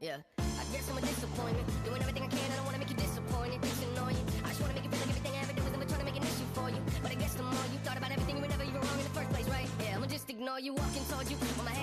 Yeah, I guess I'm a disappointment. Doing everything I can, I don't wanna make you disappointed. It's annoying. I just wanna make it feel like everything I ever do was never trying to make an issue for you. But I guess the more you thought about everything, you were never even wrong in the first place, right? Yeah, I'ma just ignore you, walking towards you. When my